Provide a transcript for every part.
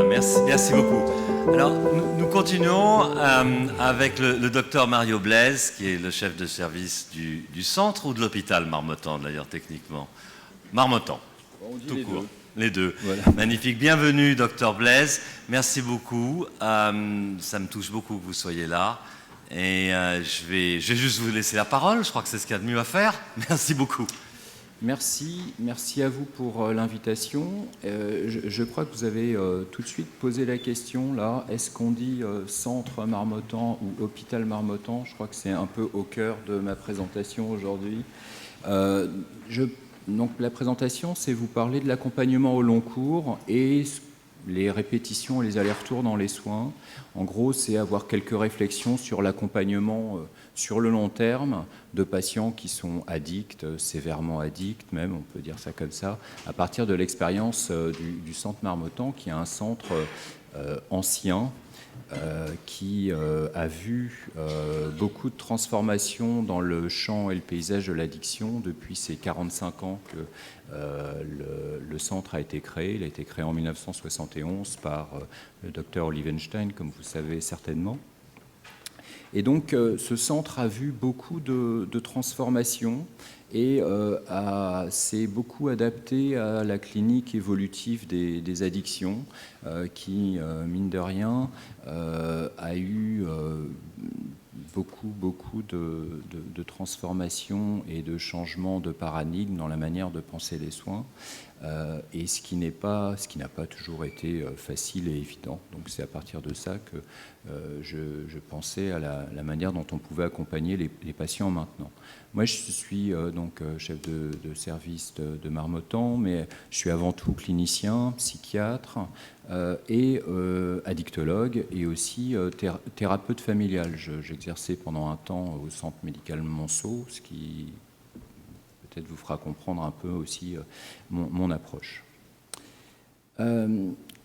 Merci beaucoup. Alors, nous continuons avec le docteur Mario Blaise, qui est le chef de service du centre ou de l'hôpital Marmottan, d'ailleurs, techniquement. Marmottan, On dit tout les court. deux. Les deux. Voilà. Magnifique. Bienvenue, docteur Blaise. Merci beaucoup. Ça me touche beaucoup que vous soyez là. Et je vais juste vous laisser la parole. Je crois que c'est ce qu'il y a de mieux à faire. Merci beaucoup. Merci à vous pour l'invitation. Je crois que vous avez tout de suite posé la question là. Est-ce qu'on dit centre Marmottan ou hôpital Marmottan? Je crois que c'est un peu au cœur de ma présentation aujourd'hui. Donc la présentation, c'est vous parler de l'accompagnement au long cours et les répétitions et les allers-retours dans les soins. En gros, c'est avoir quelques réflexions sur l'accompagnement sur le long terme de patients qui sont addicts, sévèrement addicts même, on peut dire ça comme ça, à partir de l'expérience du centre Marmottan, qui est un centre ancien, qui a vu beaucoup de transformations dans le champ et le paysage de l'addiction depuis ces 45 ans que le centre a été créé. Il a été créé en 1971 par le docteur Olivenstein, comme vous savez certainement. Et donc ce centre a vu beaucoup de transformations et s'est beaucoup adapté à la clinique évolutive des addictions qui, mine de rien, a eu beaucoup de transformations et de changements de paradigme dans la manière de penser les soins, et ce qui n'a pas toujours été facile et évident. Donc c'est à partir de ça que je pensais à la manière dont on pouvait accompagner les patients maintenant. Moi, je suis donc chef de service de Marmottan, mais je suis avant tout clinicien, psychiatre et addictologue, et aussi thérapeute familial. J'exerçais pendant un temps au centre médical Monceau, ce qui peut-être vous fera comprendre un peu aussi mon approche.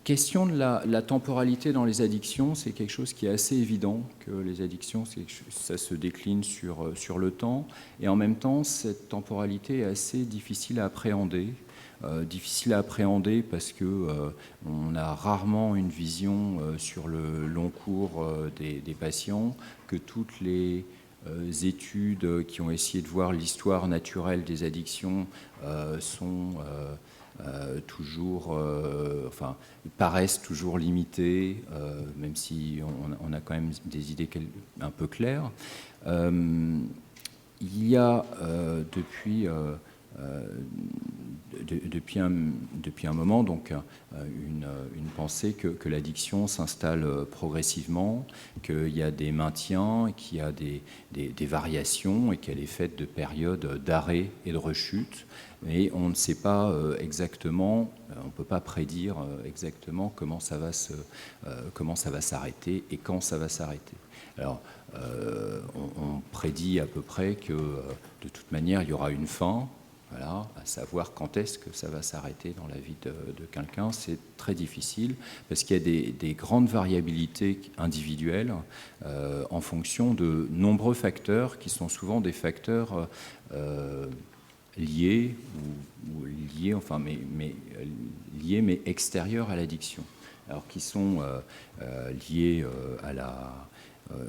Question de la temporalité dans les addictions, c'est quelque chose qui est assez évident, que les addictions, ça se décline sur le temps, et en même temps, cette temporalité est assez difficile à appréhender. Difficile à appréhender parce qu'on a rarement une vision sur le long cours des patients, que toutes les études qui ont essayé de voir l'histoire naturelle des addictions sont paraissent toujours limitées, même si on a quand même des idées un peu claires. Il y a depuis un moment donc une pensée que l'addiction s'installe progressivement, qu'il y a des maintiens, qu'il y a des variations et qu'elle est faite de périodes d'arrêt et de rechute. Mais on ne sait pas exactement, on ne peut pas prédire exactement comment ça va s'arrêter et quand ça va s'arrêter. Alors, on prédit à peu près que de toute manière, il y aura une fin. Voilà, à savoir quand est-ce que ça va s'arrêter dans la vie de quelqu'un, c'est très difficile parce qu'il y a des grandes variabilités individuelles en fonction de nombreux facteurs qui sont souvent des facteurs liés mais extérieurs à l'addiction. Alors qui sont liés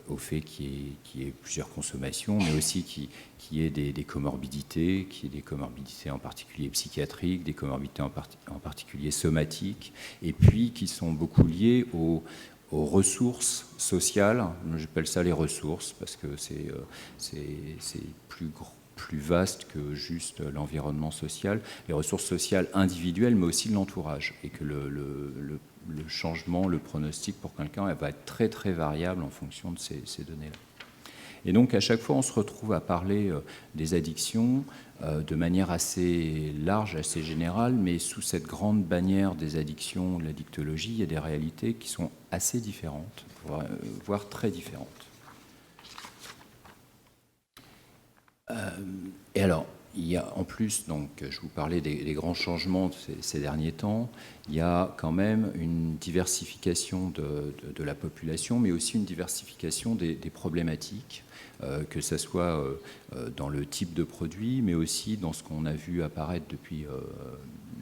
au fait qu'il y ait plusieurs consommations, mais aussi qu'il y ait des comorbidités, en particulier psychiatriques, des comorbidités en particulier somatiques, et puis qui sont beaucoup liées aux ressources sociales. J'appelle ça les ressources parce que c'est plus vaste que juste l'environnement social, les ressources sociales individuelles, mais aussi de l'entourage, et que le changement, le pronostic pour quelqu'un, elle va être très très variable en fonction de ces données-là. Et donc à chaque fois on se retrouve à parler des addictions de manière assez large, assez générale, mais sous cette grande bannière des addictions, de l'addictologie, il y a des réalités qui sont assez différentes, voire très différentes. Et alors, il y a en plus, donc, je vous parlais des grands changements ces derniers temps, il y a quand même une diversification de la population, mais aussi une diversification des problématiques, que ce soit dans le type de produit, mais aussi dans ce qu'on a vu apparaître depuis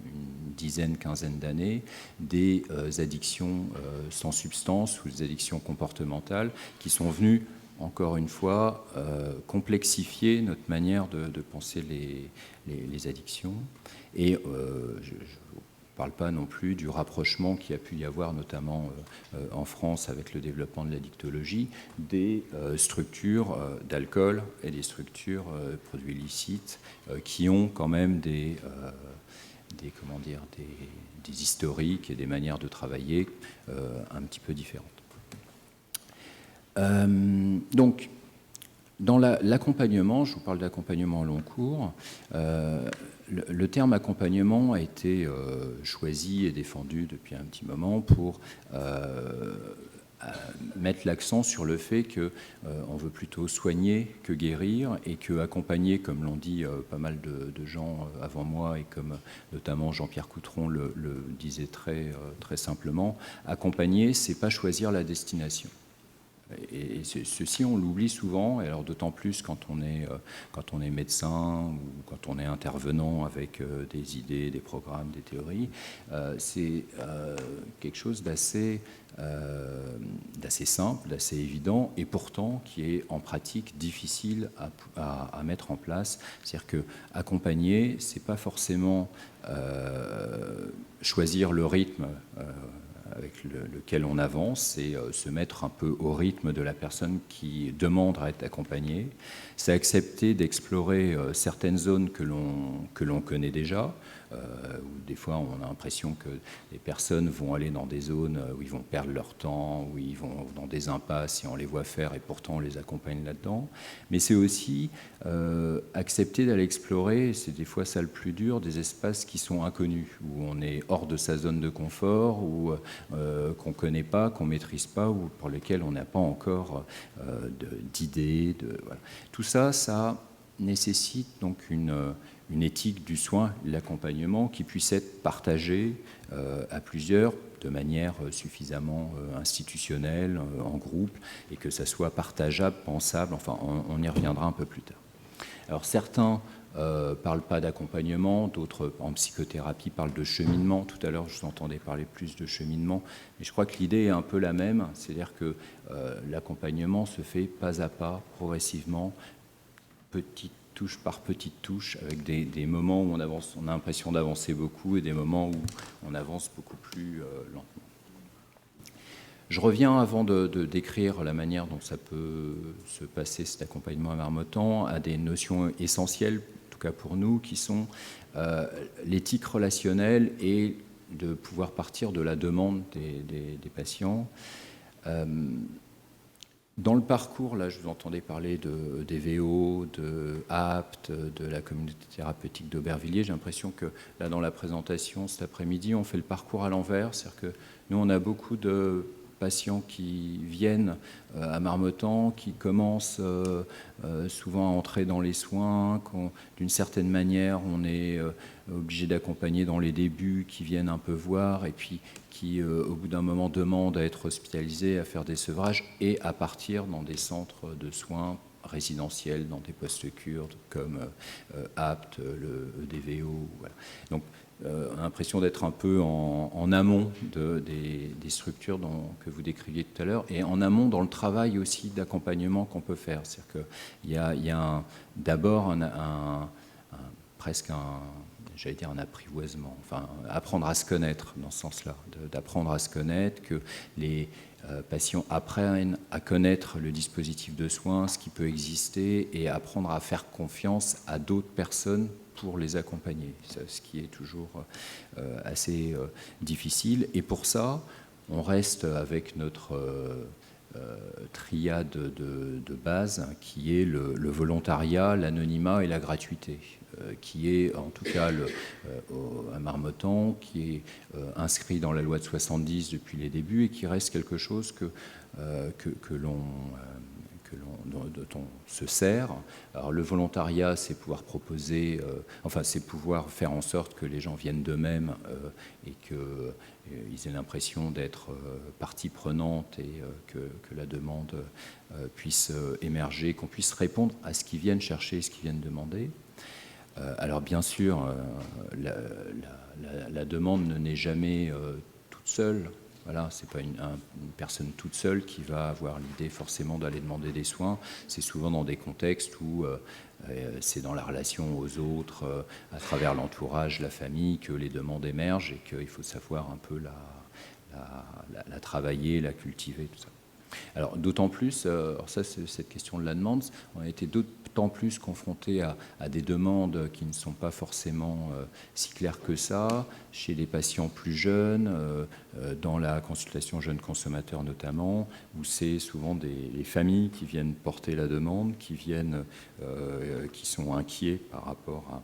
une dizaine, quinzaine d'années, des addictions sans substance ou des addictions comportementales qui sont venues, encore une fois, complexifier notre manière de penser les addictions. Et je ne parle pas non plus du rapprochement qu'il y a pu y avoir, notamment en France avec le développement de l'addictologie, des structures d'alcool et des structures de produits illicites qui ont quand même des historiques et des manières de travailler un petit peu différentes. Donc, dans l'accompagnement, je vous parle d'accompagnement au long cours, le terme accompagnement a été choisi et défendu depuis un petit moment pour mettre l'accent sur le fait qu'on veut plutôt soigner que guérir et que accompagner, comme l'ont dit pas mal de gens avant moi et comme notamment Jean-Pierre Coutron le disait très simplement, accompagner, c'est pas choisir la destination. Et ceci, on l'oublie souvent, et alors d'autant plus quand on est médecin ou quand on est intervenant avec des idées, des programmes, des théories. C'est quelque chose d'assez simple, d'assez évident, et pourtant qui est en pratique difficile à mettre en place. C'est-à-dire que accompagner, c'est pas forcément choisir le rythme avec lequel on avance, c'est se mettre un peu au rythme de la personne qui demande à être accompagnée. C'est accepter d'explorer certaines zones que l'on connaît déjà, où des fois on a l'impression que les personnes vont aller dans des zones où ils vont perdre leur temps, où ils vont dans des impasses et on les voit faire et pourtant on les accompagne là-dedans. Mais c'est aussi accepter d'aller explorer, et c'est des fois ça le plus dur, des espaces qui sont inconnus, où on est hors de sa zone de confort, ou qu'on ne connaît pas, qu'on ne maîtrise pas, ou pour lesquels on n'a pas encore d'idées. Voilà. Tout ça, ça nécessite donc une éthique du soin, l'accompagnement, qui puisse être partagée à plusieurs de manière suffisamment institutionnelle, en groupe, et que ça soit partageable, pensable. Enfin, on y reviendra un peu plus tard. Alors certains parlent pas d'accompagnement, d'autres en psychothérapie parlent de cheminement. Tout à l'heure, je vous entendais parler plus de cheminement, mais je crois que l'idée est un peu la même, c'est-à-dire que l'accompagnement se fait pas à pas, progressivement, petite touche par petite touche, avec des moments où on avance, on a l'impression d'avancer beaucoup, et des moments où on avance beaucoup plus lentement. Je reviens, avant de décrire la manière dont ça peut se passer, cet accompagnement à Marmottan, à des notions essentielles, en tout cas pour nous, qui sont l'éthique relationnelle et de pouvoir partir de la demande des patients. Dans le parcours, là, je vous entendais parler d'EVO, de APT, de la communauté thérapeutique d'Aubervilliers. J'ai l'impression que, là, dans la présentation cet après-midi, on fait le parcours à l'envers. C'est-à-dire que nous, on a beaucoup de patients qui viennent à Marmottan, qui commencent souvent à entrer dans les soins, d'une certaine manière, on est obligé d'accompagner dans les débuts, qui viennent un peu voir, et puis qui, au bout d'un moment, demandent à être hospitalisés, à faire des sevrages, et à partir dans des centres de soins résidentiels, dans des postes-cures, comme APT, le EDVO. Voilà. Donc, on a l'impression d'être un peu en amont des structures que vous décriviez tout à l'heure, et en amont dans le travail aussi d'accompagnement qu'on peut faire. C'est-à-dire qu'il y a d'abord presque j'allais dire un apprivoisement, enfin apprendre à se connaître dans ce sens-là, d'apprendre à se connaître, que les patients apprennent à connaître le dispositif de soins, ce qui peut exister, et apprendre à faire confiance à d'autres personnes pour les accompagner, ce qui est toujours assez difficile. Et pour ça, on reste avec notre triade de base, qui est le volontariat, l'anonymat et la gratuité, qui est en tout cas à Marmottan, qui est inscrit dans la loi de 70 depuis les débuts, et qui reste quelque chose dont on se sert. Alors le volontariat, c'est pouvoir proposer, c'est pouvoir faire en sorte que les gens viennent d'eux-mêmes et qu'ils aient l'impression d'être partie prenante, et que la demande puisse émerger, qu'on puisse répondre à ce qu'ils viennent chercher, ce qu'ils viennent demander. Alors bien sûr, la demande ne naît jamais toute seule. Voilà, c'est pas une personne toute seule qui va avoir l'idée forcément d'aller demander des soins. C'est souvent dans des contextes où c'est dans la relation aux autres, à travers l'entourage, la famille, que les demandes émergent et qu'il faut savoir un peu la travailler, la cultiver, tout ça. Alors d'autant plus, alors ça c'est cette question de la demande, on a été d'autant plus confrontés à des demandes qui ne sont pas forcément si claires que ça, chez des patients plus jeunes, dans la consultation jeunes consommateurs notamment, où c'est souvent les familles qui viennent porter la demande, qui sont inquiets par rapport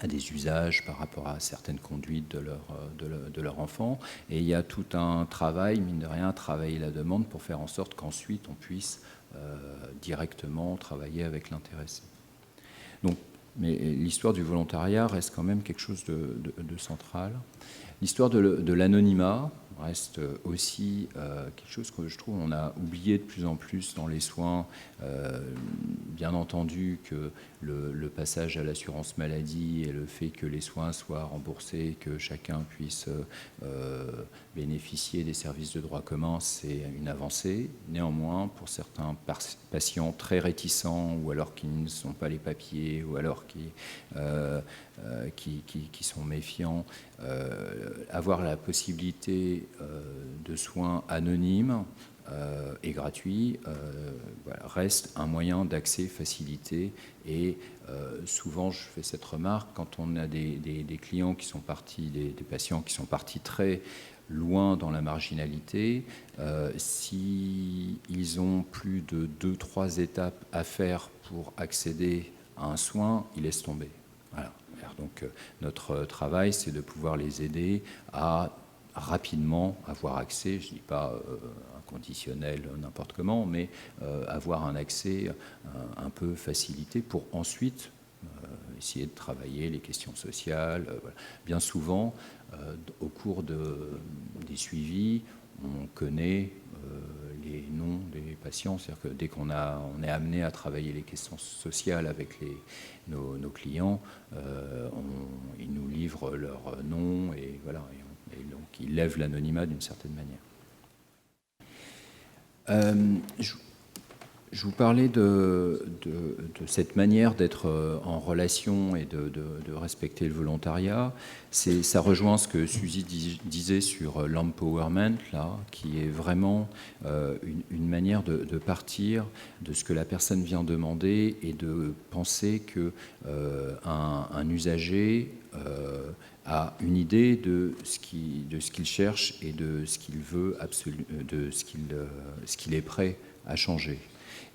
à des usages, par rapport à certaines conduites de leur enfant. Et il y a tout un travail, mine de rien, travailler la demande pour faire en sorte qu'ensuite on puisse directement travailler avec l'intéressé. Donc, mais l'histoire du volontariat reste quand même quelque chose de central. L'histoire de l'anonymat reste aussi quelque chose que je trouve on a oublié de plus en plus dans les soins. Bien entendu que le passage à l'assurance maladie et le fait que les soins soient remboursés, que chacun puisse bénéficier des services de droit commun, c'est une avancée. Néanmoins, pour certains patients très réticents ou alors qui ne sont pas les papiers ou alors qui sont méfiants, avoir la possibilité de soins anonymes et gratuits reste un moyen d'accès facilité. Et souvent, je fais cette remarque, quand on a des clients qui sont partis, des patients qui sont partis très loin dans la marginalité, s'ils ont plus de 2-3 étapes à faire pour accéder à un soin, ils laissent tomber. Voilà. Donc notre travail, c'est de pouvoir les aider à rapidement avoir accès, je ne dis pas inconditionnel n'importe comment, mais avoir un accès un peu facilité pour ensuite essayer de travailler les questions sociales. Voilà. Bien souvent, au cours des suivis, on connaît les noms des patients, c'est-à-dire que dès qu'on est amené à travailler les questions sociales avec nos clients, ils nous livrent leur nom et voilà, et donc ils lèvent l'anonymat d'une certaine manière. Je vous parlais de cette manière d'être en relation et de respecter le volontariat. Ça rejoint ce que Suzy disait sur l'empowerment, là, qui est vraiment une manière de partir de ce que la personne vient demander et de penser qu'un usager a une idée de ce qu'il cherche et de ce qu'il veut, de ce qu'il est prêt à changer.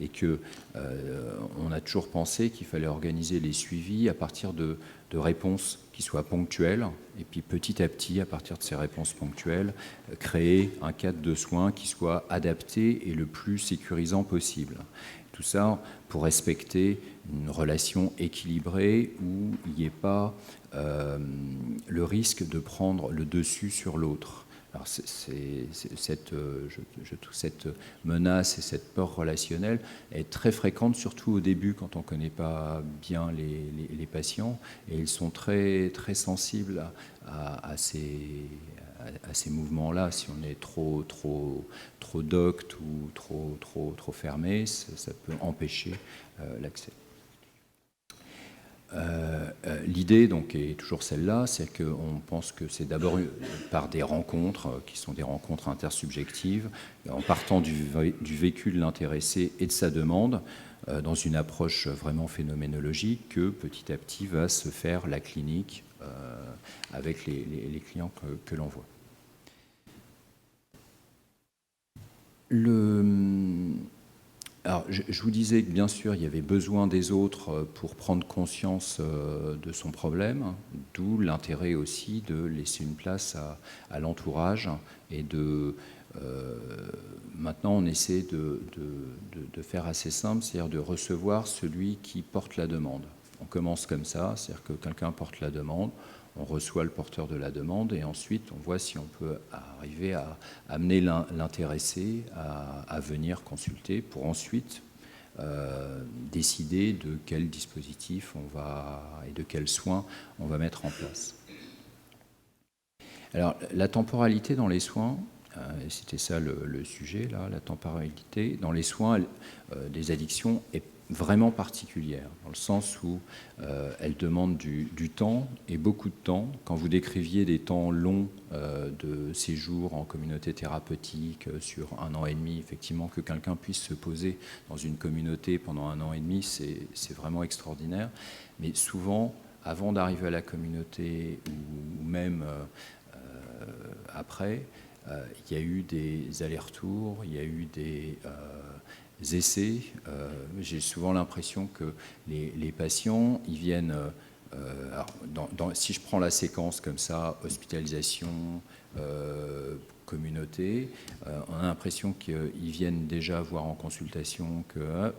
Et qu'on a toujours pensé qu'il fallait organiser les suivis à partir de réponses qui soient ponctuelles, et puis petit à petit, à partir de ces réponses ponctuelles, créer un cadre de soins qui soit adapté et le plus sécurisant possible. Tout ça pour respecter une relation équilibrée où il n'y ait pas le risque de prendre le dessus sur l'autre. Alors je trouve cette menace et cette peur relationnelle est très fréquente, surtout au début quand on ne connaît pas bien les patients, et ils sont très, très sensibles à ces mouvements-là. Si on est trop docte ou trop fermé, ça peut empêcher l'accès. L'idée donc est toujours celle-là, c'est qu'on pense que c'est d'abord par des rencontres qui sont des rencontres intersubjectives, en partant du vécu de l'intéressé et de sa demande, dans une approche vraiment phénoménologique, que petit à petit va se faire la clinique avec les clients que l'on voit. Alors, je vous disais que bien sûr, il y avait besoin des autres pour prendre conscience de son problème, d'où l'intérêt aussi de laisser une place à l'entourage et maintenant, on essaie de faire assez simple, c'est-à-dire de recevoir celui qui porte la demande. On commence comme ça, c'est-à-dire que quelqu'un porte la demande, on reçoit le porteur de la demande et ensuite on voit si on peut arriver à amener l'intéressé à venir consulter pour ensuite décider de quel dispositif et de quels soins on va mettre en place. Alors, la temporalité dans les soins, c'était ça le sujet, là, la temporalité dans les soins des addictions est vraiment particulière, dans le sens où elle demande du temps, et beaucoup de temps. Quand vous décriviez des temps longs de séjour en communauté thérapeutique sur 1 an et demi, effectivement, que quelqu'un puisse se poser dans une communauté pendant 1 an et demi, c'est vraiment extraordinaire. Mais souvent, avant d'arriver à la communauté, ou même après, il y a eu des allers-retours, il y a eu des essais. J'ai souvent l'impression que les patients, ils viennent, alors, si je prends la séquence comme ça, hospitalisation, communauté, on a l'impression qu'ils viennent déjà voir en consultation que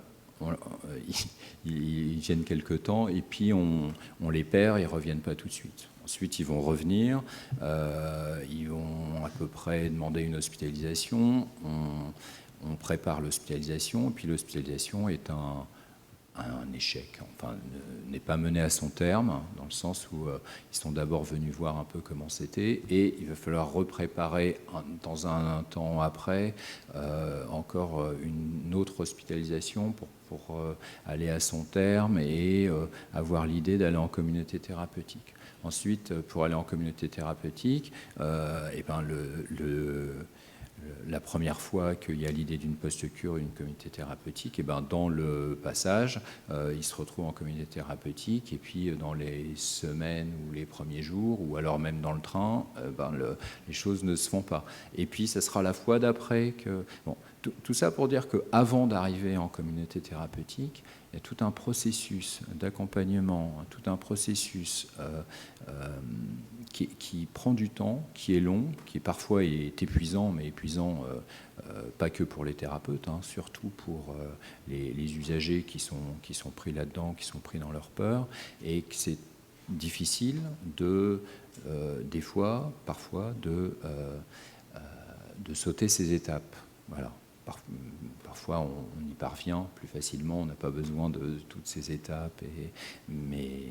ils viennent quelque temps, et puis on les perd, ils ne reviennent pas tout de suite. Ensuite, ils vont revenir, ils vont à peu près demander une hospitalisation, on prépare l'hospitalisation, et puis l'hospitalisation est un échec, enfin, n'est pas mené à son terme, dans le sens où ils sont d'abord venus voir un peu comment c'était, et il va falloir repréparer dans un temps après encore une autre hospitalisation pour aller à son terme et avoir l'idée d'aller en communauté thérapeutique. Ensuite, pour aller en communauté thérapeutique, et ben la première fois qu'il y a l'idée d'une post-cure, une communauté thérapeutique, et ben dans le passage, ils se retrouvent en communauté thérapeutique, et puis dans les semaines ou les premiers jours, ou alors même dans le train, les choses ne se font pas. Et puis, ça sera la fois d'après que... Bon, tout ça pour dire qu'avant d'arriver en communauté thérapeutique, il y a tout un processus d'accompagnement, tout un processus qui prend du temps, qui est long, qui parfois est épuisant, mais épuisant pas que pour les thérapeutes, hein, surtout pour les usagers qui sont pris là-dedans, qui sont pris dans leur peur, et que c'est difficile des fois, parfois, de sauter ces étapes. Voilà. Parfois, on y parvient plus facilement, on n'a pas besoin de toutes ces étapes, mais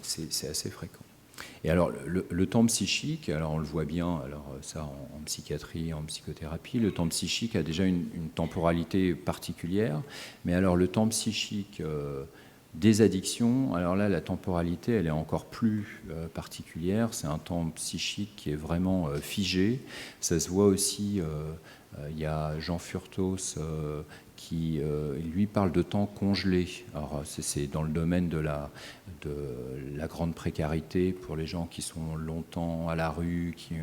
c'est assez fréquent. Et alors, le temps psychique, alors on le voit bien, alors ça en psychiatrie, en psychothérapie, le temps psychique a déjà une temporalité particulière, mais alors le temps psychique des addictions, alors là, la temporalité, elle est encore plus particulière, c'est un temps psychique qui est vraiment figé, ça se voit aussi... il y a Jean Furtos qui, lui, parle de temps congelé. Alors, c'est dans le domaine de la grande précarité pour les gens qui sont longtemps à la rue, qui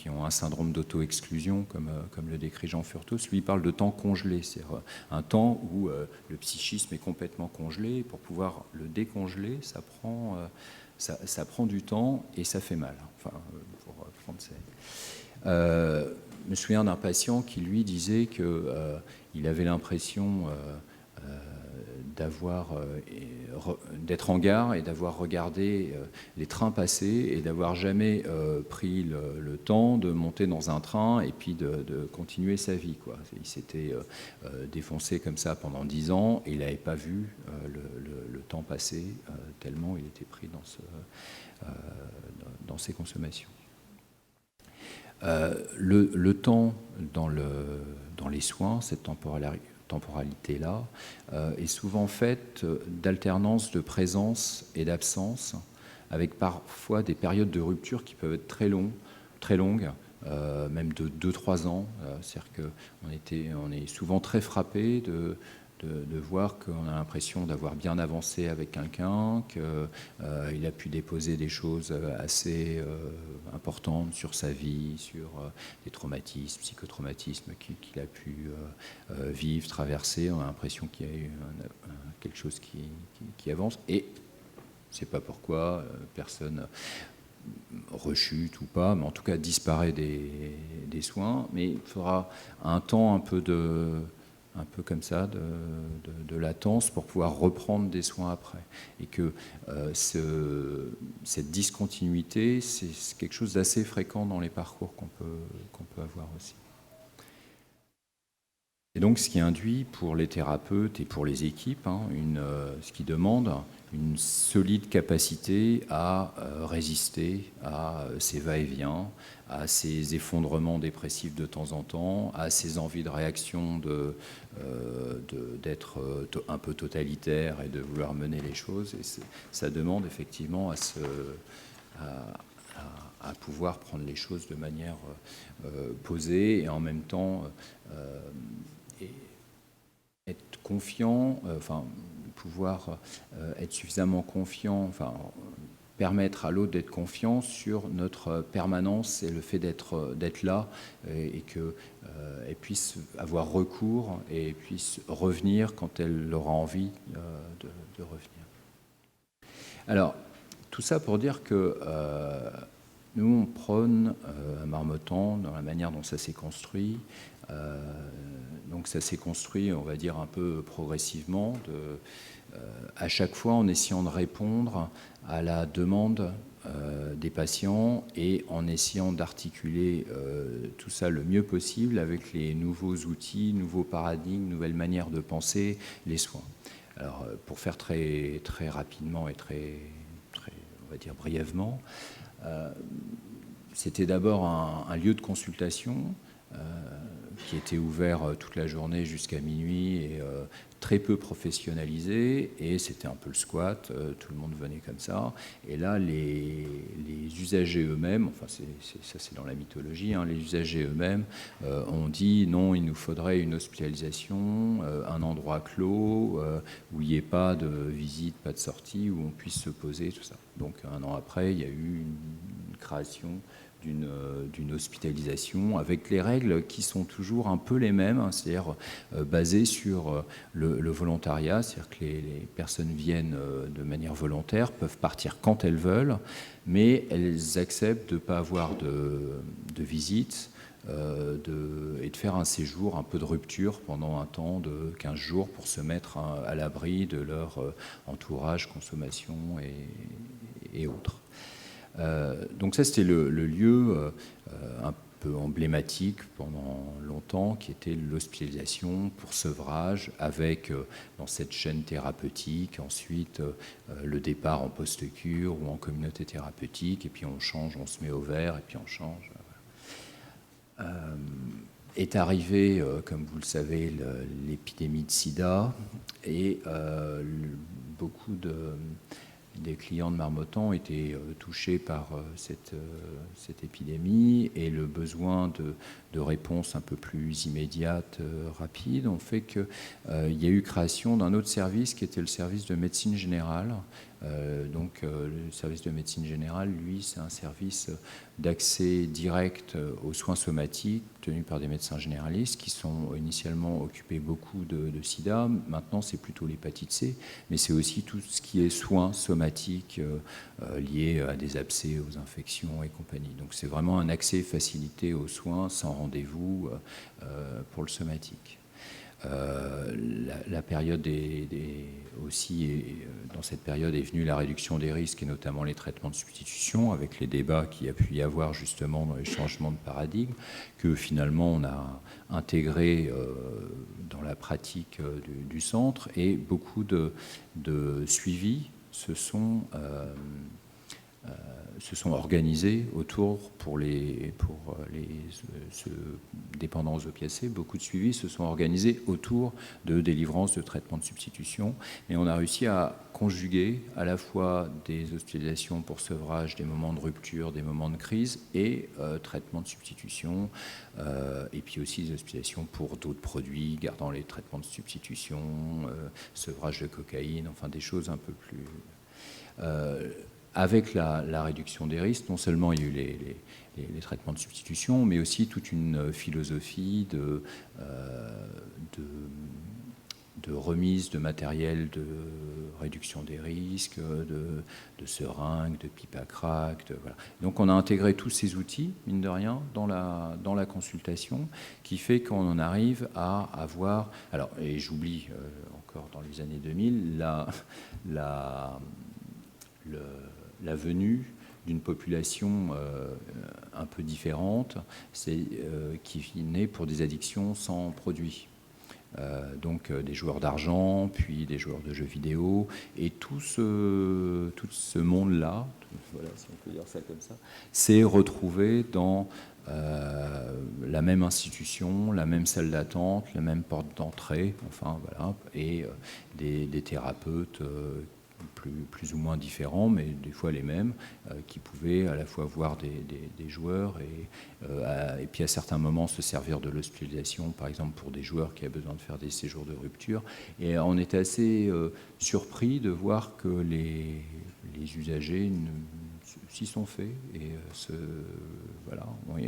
ont un syndrome d'auto-exclusion, comme le décrit Jean Furtos. Lui, il parle de temps congelé, c'est-à-dire un temps où le psychisme est complètement congelé. Pour pouvoir le décongeler, ça prend du temps et ça fait mal. Enfin, pour prendre ces... Je me souviens d'un patient qui, lui, disait qu'il avait l'impression d'être en gare et d'avoir regardé les trains passer et d'avoir jamais pris le temps de monter dans un train et puis de continuer sa vie, quoi. Il s'était défoncé comme ça pendant 10 ans et il n'avait pas vu le temps passer tellement il était pris dans ses consommations. Le temps dans les soins, cette temporalité-là, est souvent faite d'alternance de présence et d'absence, avec parfois des périodes de rupture qui peuvent être très longues, même de 2-3 ans. C'est-à-dire qu'on est souvent très frappé de voir qu'on a l'impression d'avoir bien avancé avec quelqu'un, qu'il a pu déposer des choses assez importantes sur sa vie, sur des traumatismes, psychotraumatismes qu'il a pu vivre, traverser. On a l'impression qu'il y a eu quelque chose qui avance. Et je ne sais pas pourquoi, personne rechute ou pas, mais en tout cas disparaît des soins. Mais il faudra un temps un peu comme ça, de latence pour pouvoir reprendre des soins après. Et que cette discontinuité, c'est quelque chose d'assez fréquent dans les parcours qu'on peut avoir aussi. Et donc, ce qui induit pour les thérapeutes et pour les équipes, ce qui demande une solide capacité à résister à ces va-et-vient, à ces effondrements dépressifs de temps en temps, à ces envies de réaction d'être un peu totalitaire et de vouloir mener les choses. Et ça demande effectivement à pouvoir prendre les choses de manière posée et en même temps être confiant, pouvoir être suffisamment confiant, permettre à l'autre d'être confiant sur notre permanence et le fait d'être là et qu'elle puisse avoir recours et puisse revenir quand elle aura envie de revenir. Alors, tout ça pour dire que nous, on prône à Marmottan, dans la manière dont ça s'est construit, donc ça s'est construit, on va dire, un peu progressivement, à chaque fois en essayant de répondre à la demande des patients et en essayant d'articuler tout ça le mieux possible avec les nouveaux outils, nouveaux paradigmes, nouvelles manières de penser les soins. Alors, pour faire très, très rapidement et très, on va dire brièvement, c'était d'abord un lieu de consultation qui était ouvert toute la journée jusqu'à minuit et très peu professionnalisé, et c'était un peu le squat, tout le monde venait comme ça. Et là, les usagers eux-mêmes, enfin ça c'est dans la mythologie, les usagers eux-mêmes ont dit non, il nous faudrait une hospitalisation, un endroit clos, où il n'y ait pas de visite, pas de sortie, où on puisse se poser, tout ça. Donc un an après, il y a eu une création d'une hospitalisation avec les règles qui sont toujours un peu les mêmes, c'est-à-dire basées sur le volontariat, c'est-à-dire que les personnes viennent de manière volontaire, peuvent partir quand elles veulent, mais elles acceptent de ne pas avoir de visite et de faire un séjour un peu de rupture pendant un temps de 15 jours pour se mettre à l'abri de leur entourage, consommation et autres. Donc ça, c'était le lieu un peu emblématique pendant longtemps, qui était l'hospitalisation pour sevrage, avec dans cette chaîne thérapeutique ensuite le départ en post-cure ou en communauté thérapeutique, et puis on change, on se met au vert, et puis on change. Est arrivée, comme vous le savez, l'épidémie de sida, et beaucoup des clients de Marmottan étaient touchés par cette épidémie, et le besoin de réponses un peu plus immédiates, rapides, ont fait qu'il y a eu création d'un autre service qui était le service de médecine générale. Donc le service de médecine générale, lui, c'est un service d'accès direct aux soins somatiques tenus par des médecins généralistes qui sont initialement occupés beaucoup de sida. Maintenant, c'est plutôt l'hépatite C, mais c'est aussi tout ce qui est soins somatiques liés à des abcès, aux infections et compagnie. Donc c'est vraiment un accès facilité aux soins sans rendez-vous pour le somatique. La période aussi, dans cette période est venue la réduction des risques et notamment les traitements de substitution, avec les débats qu'il y a pu y avoir justement dans les changements de paradigme, que finalement on a intégré dans la pratique du centre, et beaucoup de suivis se sont organisés autour pour les dépendants aux opiacés. Beaucoup de suivis se sont organisés autour de délivrance de traitements de substitution, et on a réussi à conjuguer à la fois des hospitalisations pour sevrage, des moments de rupture, des moments de crise, et traitements de substitution, et puis aussi des hospitalisations pour d'autres produits, gardant les traitements de substitution, sevrage de cocaïne, enfin des choses un peu plus... Avec la réduction des risques, non seulement il y a eu les traitements de substitution, mais aussi toute une philosophie de remise de matériel de réduction des risques, de seringues, de pipes à crack. Voilà. Donc on a intégré tous ces outils, mine de rien, dans la consultation, qui fait qu'on en arrive à avoir... Alors, et j'oublie encore dans les années 2000, la venue d'une population un peu différente, qui naît pour des addictions sans produit. donc des joueurs d'argent, puis des joueurs de jeux vidéo, et tout ce monde-là, voilà, si on peut dire ça comme ça, s'est retrouvé dans la même institution, la même salle d'attente, la même porte d'entrée, enfin voilà, et des thérapeutes plus ou moins différents, mais des fois les mêmes, qui pouvaient à la fois voir des joueurs et puis à certains moments se servir de l'hospitalisation, par exemple pour des joueurs qui avaient besoin de faire des séjours de rupture. Et on était assez surpris de voir que les usagers s'y sont faits et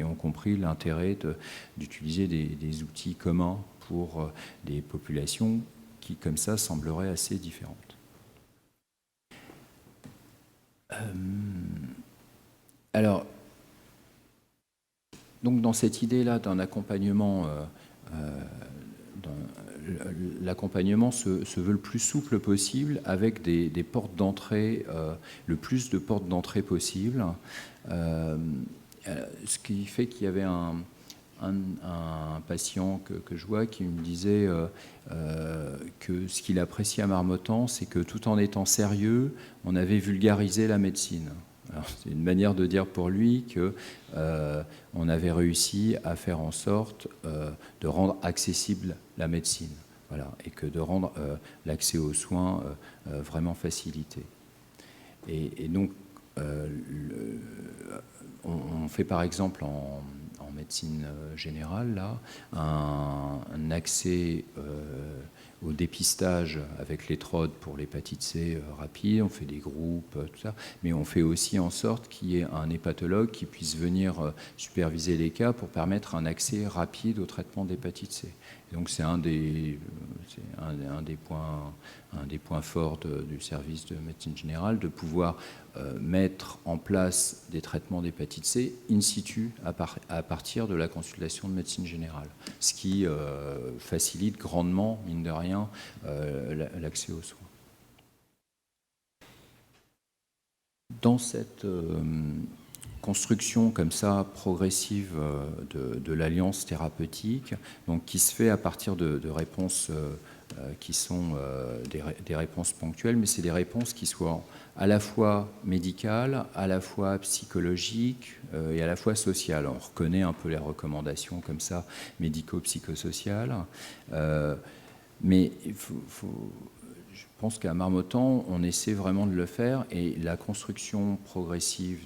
ont compris l'intérêt d'utiliser des outils communs pour des populations qui, comme ça, sembleraient assez différentes. Alors, donc dans cette idée-là d'un accompagnement, l'accompagnement se veut le plus souple possible, avec des portes d'entrée, le plus de portes d'entrée possible, ce qui fait qu'il y avait un patient que je vois qui me disait que ce qu'il appréciait à Marmottan, c'est que tout en étant sérieux, on avait vulgarisé la médecine. C'est une manière de dire pour lui qu'on avait réussi à faire en sorte de rendre accessible la médecine, voilà, et que de rendre l'accès aux soins vraiment facilité. Et donc, on fait par exemple en médecine générale là, un accès au dépistage avec les TROD pour l'hépatite C rapide, on fait des groupes, tout ça, mais on fait aussi en sorte qu'il y ait un hépatologue qui puisse venir superviser les cas pour permettre un accès rapide au traitement d'hépatite C. Et donc c'est un des points forts du service de médecine générale, de pouvoir mettre en place des traitements d'hépatite C in situ à partir de la consultation de médecine générale, ce qui facilite grandement, mine de rien, l'accès aux soins. Dans cette construction comme ça progressive de l'alliance thérapeutique, donc qui se fait à partir de réponses qui sont des réponses ponctuelles, mais c'est des réponses qui soient à la fois médicales, à la fois psychologiques et à la fois sociales. On reconnaît un peu les recommandations comme ça, médico-psychosociales, mais je pense qu'à Marmottan, on essaie vraiment de le faire, et la construction progressive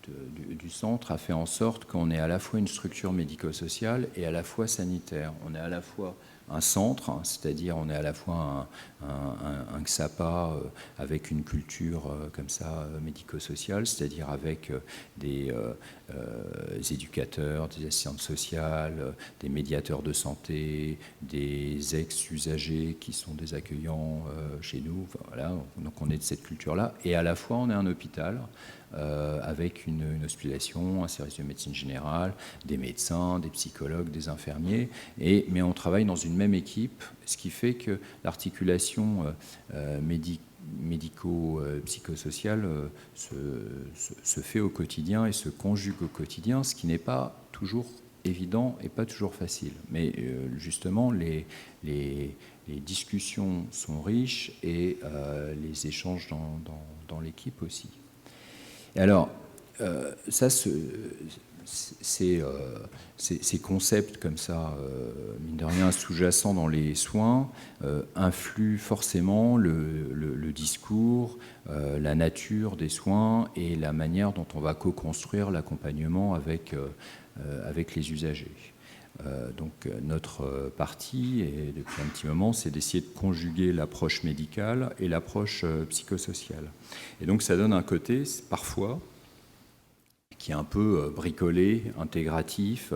du centre a fait en sorte qu'on ait à la fois une structure médico-sociale et à la fois sanitaire. On est à la fois un centre, c'est-à-dire on est à la fois un XAPA avec une culture comme ça médico-sociale, c'est-à-dire avec des éducateurs, des assistantes sociales, des médiateurs de santé, des ex-usagers qui sont des accueillants chez nous. Enfin, voilà, donc on est de cette culture-là, et à la fois on est un hôpital avec une hospitalisation, un service de médecine générale, des médecins, des psychologues, des infirmiers, mais on travaille dans une même équipe, ce qui fait que l'articulation médico-psychosociale se fait au quotidien et se conjugue au quotidien, ce qui n'est pas toujours évident et pas toujours facile. Mais justement, les discussions sont riches et les échanges dans l'équipe aussi. Et alors, ces concepts comme ça, mine de rien, sous-jacents dans les soins, influent forcément le discours, la nature des soins et la manière dont on va co-construire l'accompagnement avec les usagers. Donc notre parti, et depuis un petit moment, c'est d'essayer de conjuguer l'approche médicale et l'approche psychosociale. Et donc ça donne un côté, parfois, qui est un peu bricolé, intégratif,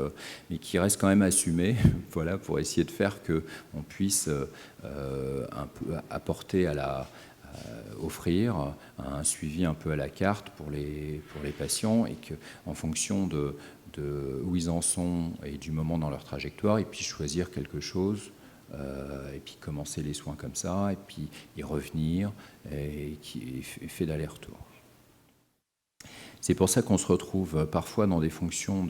mais qui reste quand même assumé, voilà, pour essayer de faire qu'on puisse un peu apporter offrir un suivi un peu à la carte pour les patients, et qu'en fonction de où ils en sont et du moment dans leur trajectoire, ils puissent choisir quelque chose et puis commencer les soins comme ça, et puis y revenir, et qui est fait d'aller-retour. C'est pour ça qu'on se retrouve parfois dans des fonctions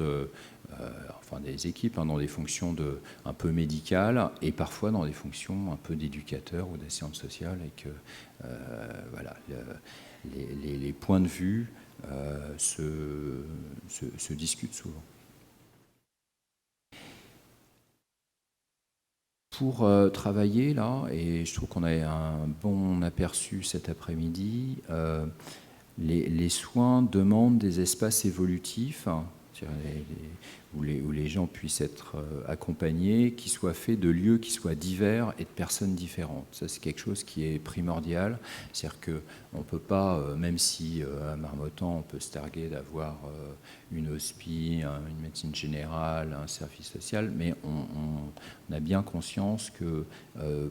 des équipes, dans des fonctions un peu médicales, et parfois dans des fonctions un peu d'éducateurs ou d'assistantes sociales, et que les points de vue se discutent souvent. Pour travailler là, et je trouve qu'on a un bon aperçu cet après-midi, les soins demandent des espaces évolutifs, où les gens puissent être accompagnés, qui soient faits de lieux qui soient divers et de personnes différentes. Ça, c'est quelque chose qui est primordial. C'est-à-dire qu'on ne peut pas, même si à Marmottan, on peut se targuer d'avoir une hospice, une médecine générale, un service social, mais on a bien conscience que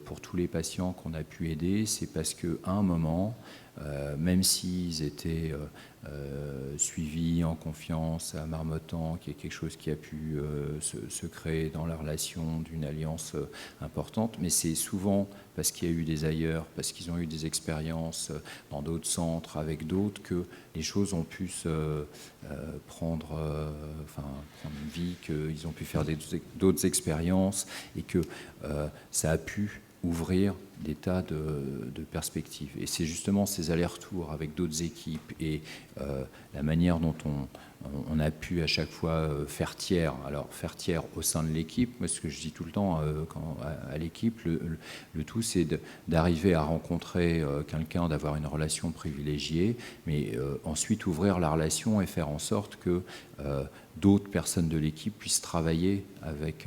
pour tous les patients qu'on a pu aider, c'est parce qu'à un moment, même s'ils étaient suivis en confiance à Marmottan, qui est quelque chose qui a pu se créer dans la relation d'une alliance importante, mais c'est souvent parce qu'il y a eu des ailleurs, parce qu'ils ont eu des expériences dans d'autres centres avec d'autres, que les choses ont pu prendre une vie, qu'ils ont pu faire d'autres expériences, et que ça a pu ouvrir des tas de perspectives. Et c'est justement ces allers-retours avec d'autres équipes et la manière dont on a pu à chaque fois faire tiers. Alors faire tiers au sein de l'équipe, moi ce que je dis tout le temps à l'équipe, le tout c'est d'arriver à rencontrer quelqu'un, d'avoir une relation privilégiée, mais ensuite ouvrir la relation et faire en sorte que d'autres personnes de l'équipe puissent travailler avec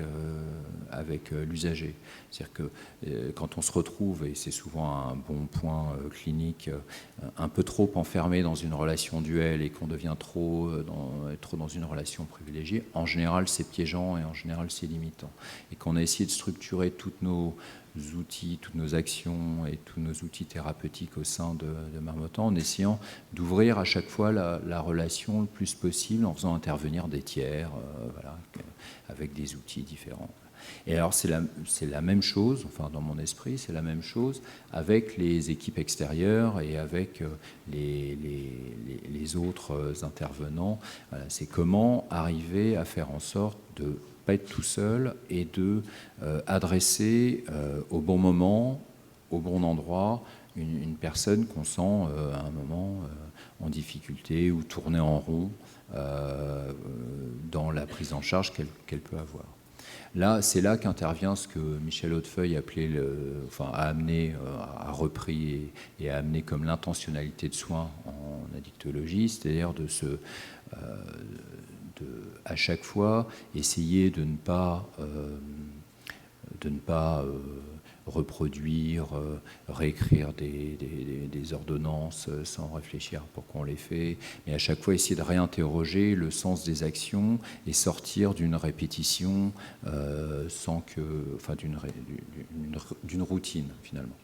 l'usager. C'est-à-dire que quand on se retrouve, et c'est souvent un bon point clinique, un peu trop enfermé dans une relation duel et qu'on devient trop dans une relation privilégiée, en général c'est piégeant et en général c'est limitant. Et qu'on a essayé de structurer tous nos outils, toutes nos actions et tous nos outils thérapeutiques au sein de Marmottan, en essayant d'ouvrir à chaque fois la relation le plus possible, en faisant intervenir des tiers, avec des outils différents. Et alors c'est la même chose, enfin dans mon esprit, c'est la même chose avec les équipes extérieures et avec les autres intervenants. Voilà, c'est comment arriver à faire en sorte de pas être tout seul et de adresser au bon moment, au bon endroit, une personne qu'on sent à un moment en difficulté ou tourner en rond dans la prise en charge qu'elle peut avoir. Là, c'est là qu'intervient ce que Michel Hautefeuille a repris et a amené comme l'intentionnalité de soins en addictologie, c'est-à-dire à chaque fois essayer de ne pas reproduire, réécrire des ordonnances sans réfléchir pourquoi on les fait, mais à chaque fois essayer de réinterroger le sens des actions et sortir d'une répétition d'une routine finalement.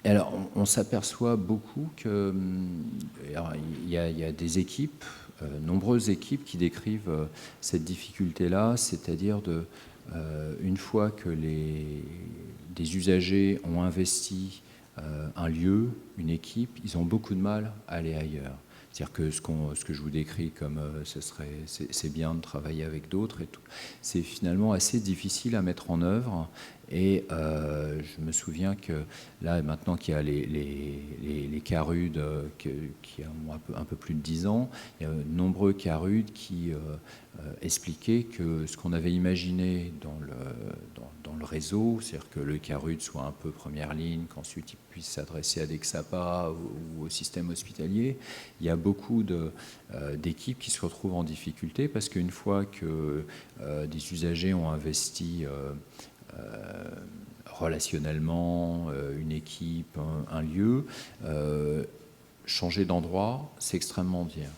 Alors on s'aperçoit beaucoup qu'il y a des équipes, nombreuses équipes qui décrivent cette difficulté-là, c'est-à-dire une fois que des usagers ont investi un lieu, une équipe, ils ont beaucoup de mal à aller ailleurs. C'est-à-dire que ce que je vous décris comme c'est bien de travailler avec d'autres et tout, c'est finalement assez difficile à mettre en œuvre. Et je me souviens que là, maintenant qu'il y a les CARUD qui ont un peu plus de 10 ans, il y a de nombreux CARUD qui expliquaient que ce qu'on avait imaginé dans le réseau, c'est-à-dire que le CARUD soit un peu première ligne, qu'ensuite il puisse s'adresser à des XAPA ou au système hospitalier, il y a beaucoup d'équipes qui se retrouvent en difficulté parce qu'une fois que des usagers ont investi relationnellement, une équipe, un lieu, changer d'endroit, c'est extrêmement dur.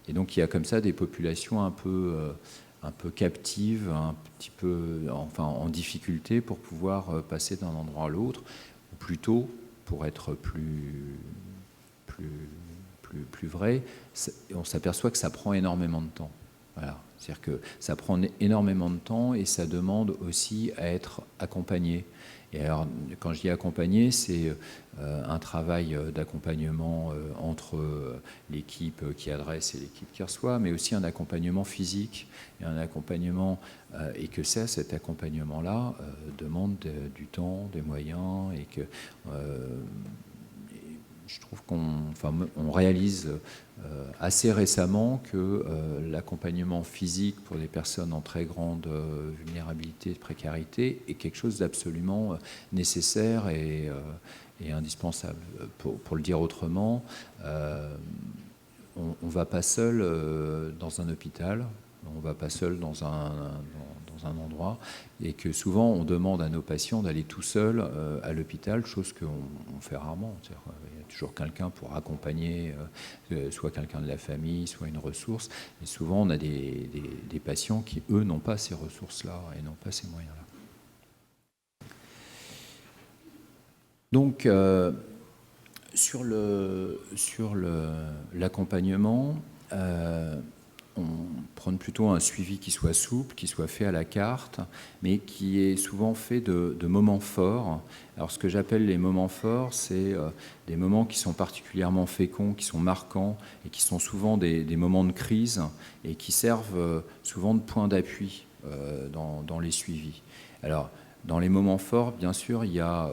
Et donc il y a comme ça des populations un peu captives, un petit peu en difficulté pour pouvoir passer d'un endroit à l'autre, ou plutôt, pour être plus vrai, on s'aperçoit que ça prend énormément de temps. Voilà. C'est-à-dire que ça prend énormément de temps et ça demande aussi à être accompagné. Et alors, quand je dis accompagné, c'est un travail d'accompagnement entre l'équipe qui adresse et l'équipe qui reçoit, mais aussi un accompagnement physique et un accompagnement, et que cet accompagnement-là demande du temps, des moyens, et que je trouve on réalise assez récemment que l'accompagnement physique pour des personnes en très grande vulnérabilité, précarité, est quelque chose d'absolument nécessaire et indispensable. Pour le dire autrement, on ne va pas seul dans un hôpital, on ne va pas seul dans un endroit, et que souvent on demande à nos patients d'aller tout seuls à l'hôpital, chose qu'on fait rarement. Il y a toujours quelqu'un pour accompagner, soit quelqu'un de la famille, soit une ressource. Et souvent on a des patients qui, eux, n'ont pas ces ressources-là et n'ont pas ces moyens-là. Donc, sur l'accompagnement, on prend plutôt un suivi qui soit souple, qui soit fait à la carte, mais qui est souvent fait de moments forts. Alors, ce que j'appelle les moments forts, c'est des moments qui sont particulièrement féconds, qui sont marquants, et qui sont souvent des moments de crise, et qui servent souvent de point d'appui dans les suivis. Alors, dans les moments forts, bien sûr, il y a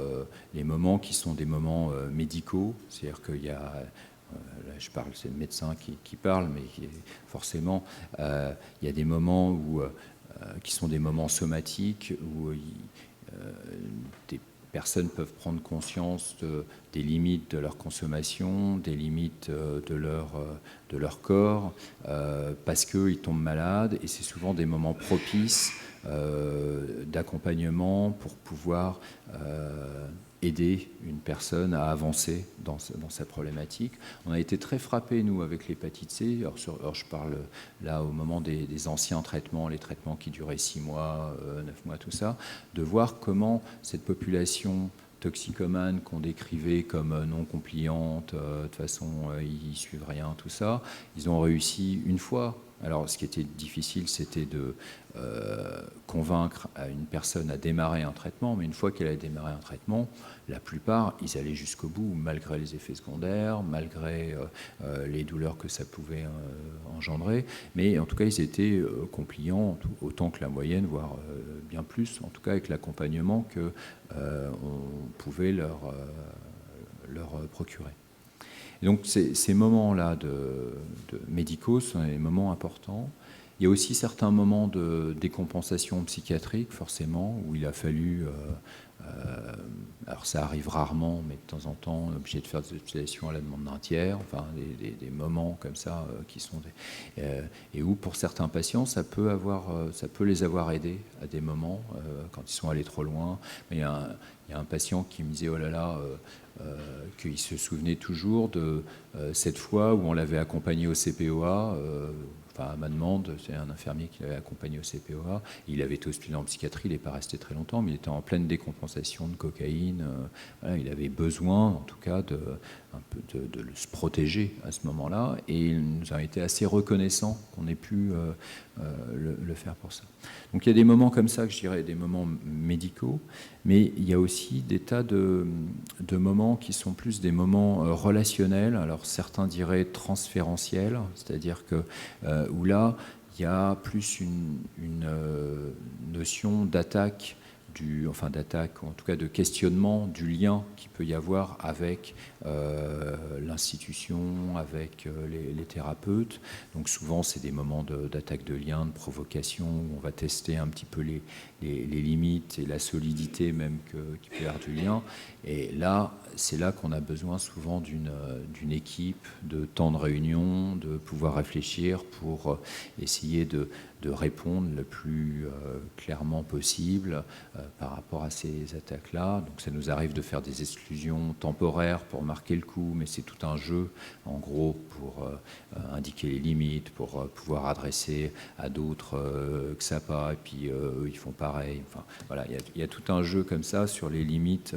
les moments qui sont des moments médicaux, c'est-à-dire qu'il y a... là, je parle, c'est le médecin qui parle, mais forcément, il y a des moments qui sont des moments somatiques, où des personnes peuvent prendre conscience des limites de leur consommation, des limites de leur corps, parce qu'ils tombent malades, et c'est souvent des moments propices d'accompagnement pour pouvoir aider une personne à avancer dans sa problématique. On a été très frappés, nous, avec l'hépatite C. Alors je parle là au moment des anciens traitements, les traitements qui duraient 6 mois, 9 mois, tout ça, de voir comment cette population toxicomane qu'on décrivait comme non compliante, de toute façon, ils ne suivent rien, tout ça, ils ont réussi une fois. Alors, ce qui était difficile, c'était de convaincre une personne à démarrer un traitement, mais une fois qu'elle a démarré un traitement, la plupart, ils allaient jusqu'au bout, malgré les effets secondaires, malgré les douleurs que ça pouvait engendrer, mais en tout cas, ils étaient compliants, autant que la moyenne, voire bien plus, en tout cas avec l'accompagnement qu'on pouvait leur procurer. Et donc ces moments-là de médicaux sont des moments importants. Il y a aussi certains moments de décompensation psychiatrique, forcément, où il a fallu... alors ça arrive rarement, mais de temps en temps, on est obligé de faire des hospitalisations à la demande d'un tiers, enfin des moments comme ça qui sont... et où, pour certains patients, ça peut les avoir aidés à des moments, quand ils sont allés trop loin. Mais il y a un patient qui me disait, oh là là... qu'il se souvenait toujours de cette fois où on l'avait accompagné au CPOA, à ma demande, c'est un infirmier qui l'avait accompagné au CPOA, il avait été hospitalisé en psychiatrie, il n'est pas resté très longtemps, mais il était en pleine décompensation de cocaïne, voilà, il avait besoin en tout cas de se protéger à ce moment-là, et il nous a été assez reconnaissant qu'on ait pu le faire pour ça. Donc il y a des moments comme ça, que je dirais des moments médicaux, mais il y a aussi des tas de moments qui sont plus des moments relationnels, alors certains diraient transférentiels, c'est-à-dire que où là, il y a plus une notion d'attaque, d'attaque, ou en tout cas de questionnement du lien qu'il peut y avoir avec l'institution, avec les thérapeutes. Donc souvent, c'est des moments d'attaque de lien, de provocation, où on va tester un petit peu les limites et la solidité même qu'il peut y avoir du lien. Et là, c'est là qu'on a besoin souvent d'une équipe, de temps de réunion, de pouvoir réfléchir pour essayer de répondre le plus clairement possible par rapport à ces attaques-là. Donc ça nous arrive de faire des exclusions temporaires pour marquer le coup, mais c'est tout un jeu, en gros, pour indiquer les limites, pour pouvoir adresser à d'autres que ça pas, et puis eux, ils font pareil. Enfin, voilà, il y a tout un jeu comme ça sur les limites.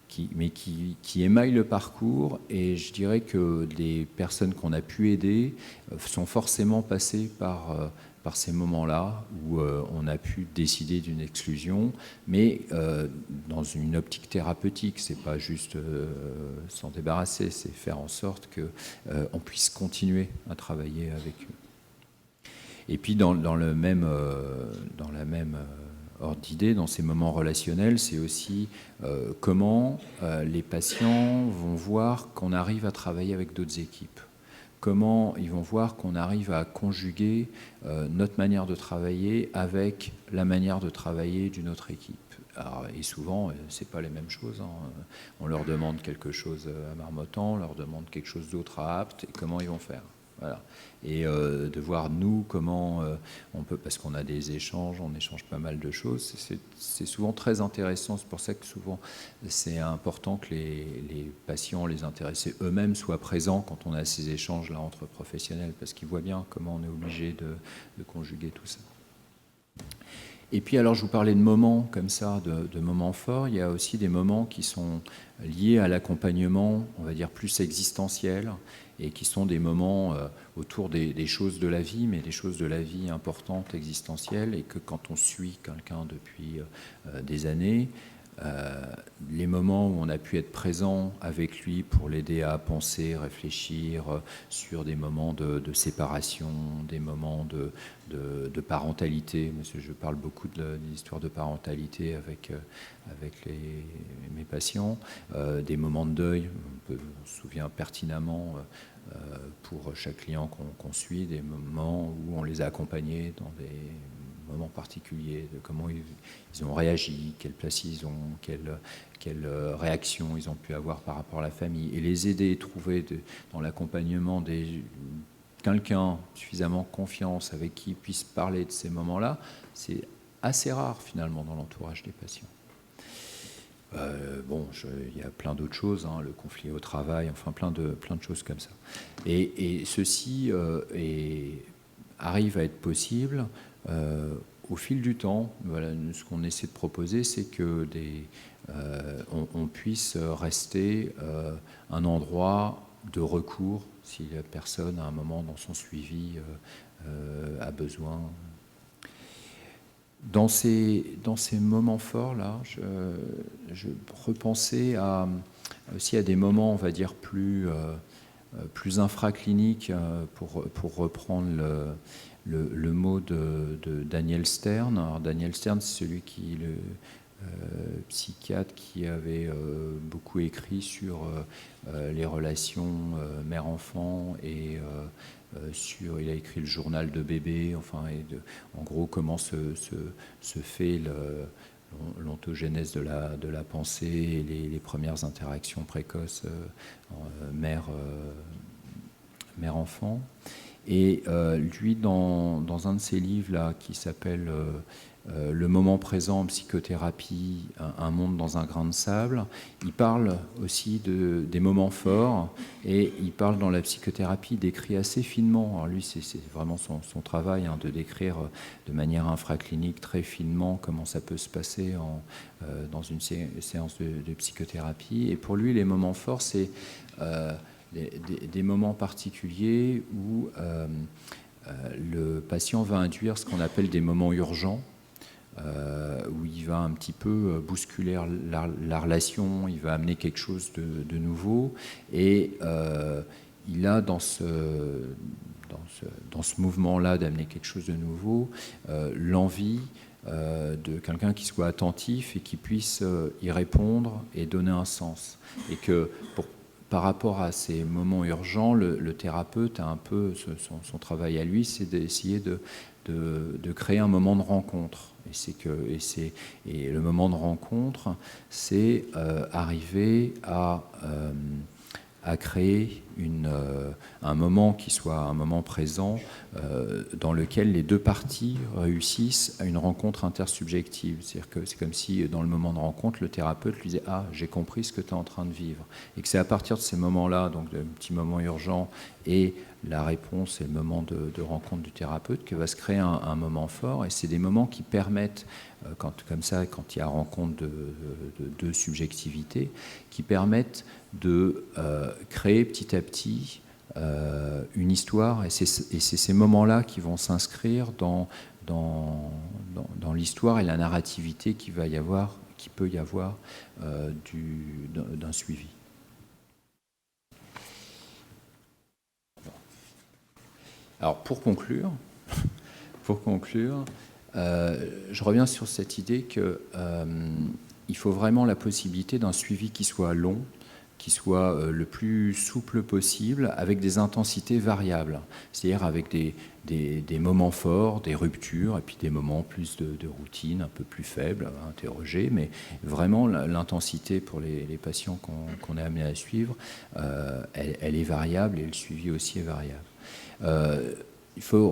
qui émaillent le parcours. Et je dirais que les personnes qu'on a pu aider sont forcément passées par ces moments-là où on a pu décider d'une exclusion, mais dans une optique thérapeutique. C'est pas juste s'en débarrasser, c'est faire en sorte qu'on puisse continuer à travailler avec eux. Et puis dans la même ordre d'idée, dans ces moments relationnels, c'est aussi comment les patients vont voir qu'on arrive à travailler avec d'autres équipes. Comment ils vont voir qu'on arrive à conjuguer notre manière de travailler avec la manière de travailler d'une autre équipe. Alors, et souvent, ce n'est pas les mêmes choses. On leur demande quelque chose à Marmottan, on leur demande quelque chose d'autre à Apt, et comment ils vont faire. Voilà. Et de voir nous comment on peut, parce qu'on a des échanges, on échange pas mal de choses, c'est souvent très intéressant. C'est pour ça que souvent c'est important que les patients, les intéressés eux-mêmes soient présents quand on a ces échanges là entre professionnels, parce qu'ils voient bien comment on est obligé de conjuguer tout ça. Et puis alors je vous parlais de moments comme ça, de moments forts. Il y a aussi des moments qui sont liés à l'accompagnement, on va dire plus existentiel, et qui sont des moments autour des choses de la vie, mais des choses de la vie importantes, existentielles, et que quand on suit quelqu'un depuis des années, les moments où on a pu être présent avec lui pour l'aider à penser, réfléchir sur des moments de séparation, des moments de parentalité. Je parle beaucoup de l'histoire de parentalité avec mes patients, des moments de deuil. On se souvient pertinemment pour chaque client qu'on suit, des moments où on les a accompagnés dans des moments particuliers, de comment ils ont réagi, quelle place ils ont, quelle réaction ils ont pu avoir par rapport à la famille, et les aider, trouver dans l'accompagnement quelqu'un suffisamment confiance avec qui ils puissent parler de ces moments-là, c'est assez rare finalement dans l'entourage des patients. Il y a plein d'autres choses, le conflit au travail, enfin plein de choses comme ça. Et ceci arrive à être possible au fil du temps. Voilà, ce qu'on essaie de proposer, c'est que on puisse rester un endroit de recours si la personne, à un moment dans son suivi, a besoin. Dans ces moments forts-là, je repensais aussi à des moments, on va dire, plus infracliniques, pour reprendre le mot de Daniel Stern. Alors, Daniel Stern, c'est celui le psychiatre qui avait beaucoup écrit sur les relations mère-enfant et il a écrit le journal de bébé, en gros comment se fait l'ontogénèse de la pensée et les premières interactions précoces mère-enfant. Et lui, dans un de ses livres là, qui s'appelle Le moment présent en psychothérapie, un monde dans un grain de sable, il parle aussi des moments forts, et il parle dans la psychothérapie, il décrit assez finement. Alors lui, c'est vraiment son travail, de décrire de manière infraclinique très finement comment ça peut se passer dans une séance de psychothérapie. Et pour lui, les moments forts, c'est des moments particuliers où le patient va induire ce qu'on appelle des moments urgents, où il va un petit peu bousculer la relation, il va amener quelque chose de nouveau, et il a dans ce mouvement-là d'amener quelque chose de nouveau l'envie de quelqu'un qui soit attentif et qui puisse y répondre et donner un sens. Et que par rapport à ces moments urgents, le thérapeute a un peu son travail à lui, c'est d'essayer de créer un moment de rencontre. Et le moment de rencontre, c'est arriver à créer un moment qui soit un moment présent dans lequel les deux parties réussissent à une rencontre intersubjective. C'est-à-dire que c'est comme si dans le moment de rencontre, le thérapeute lui disait « Ah, j'ai compris ce que tu es en train de vivre ». Et que c'est à partir de ces moments-là, donc de petits moments urgents et la réponse et le moment de rencontre du thérapeute, que va se créer un moment fort. Et c'est des moments qui permettent, quand il y a rencontre de deux subjectivités, qui permettent de créer petit à petit une histoire. Et c'est ces moments-là qui vont s'inscrire dans l'histoire et la narrativité qui peut y avoir d'un suivi. Alors pour conclure, je reviens sur cette idée qu'il faut vraiment la possibilité d'un suivi qui soit long, qui soit le plus souple possible, avec des intensités variables, c'est-à-dire avec des moments forts, des ruptures, et puis des moments plus de routine, un peu plus faibles, à interroger, mais vraiment l'intensité pour les patients qu'on est amené à suivre, elle est variable, et le suivi aussi est variable. Il faut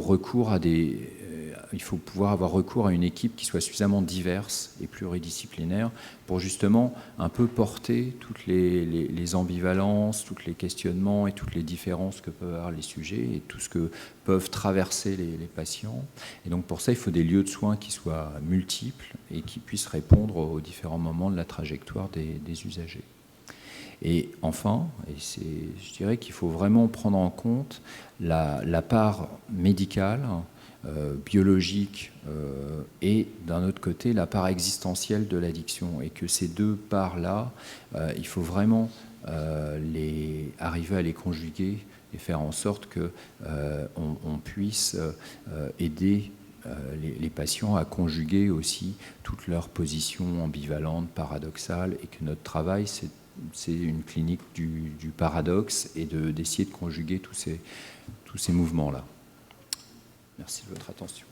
pouvoir avoir recours à une équipe qui soit suffisamment diverse et pluridisciplinaire pour justement un peu porter toutes les ambivalences, tous les questionnements et toutes les différences que peuvent avoir les sujets et tout ce que peuvent traverser les patients. Et donc pour ça, il faut des lieux de soins qui soient multiples et qui puissent répondre aux différents moments de la trajectoire des usagers. Et enfin, je dirais qu'il faut vraiment prendre en compte la part médicale, biologique et d'un autre côté la part existentielle de l'addiction, et que ces deux parts-là, il faut vraiment arriver à les conjuguer et faire en sorte qu'on puisse aider les patients à conjuguer aussi toutes leurs positions ambivalentes, paradoxales, et que notre travail, c'est une clinique du paradoxe et d'essayer de conjuguer tous ces mouvements-là. Merci de votre attention.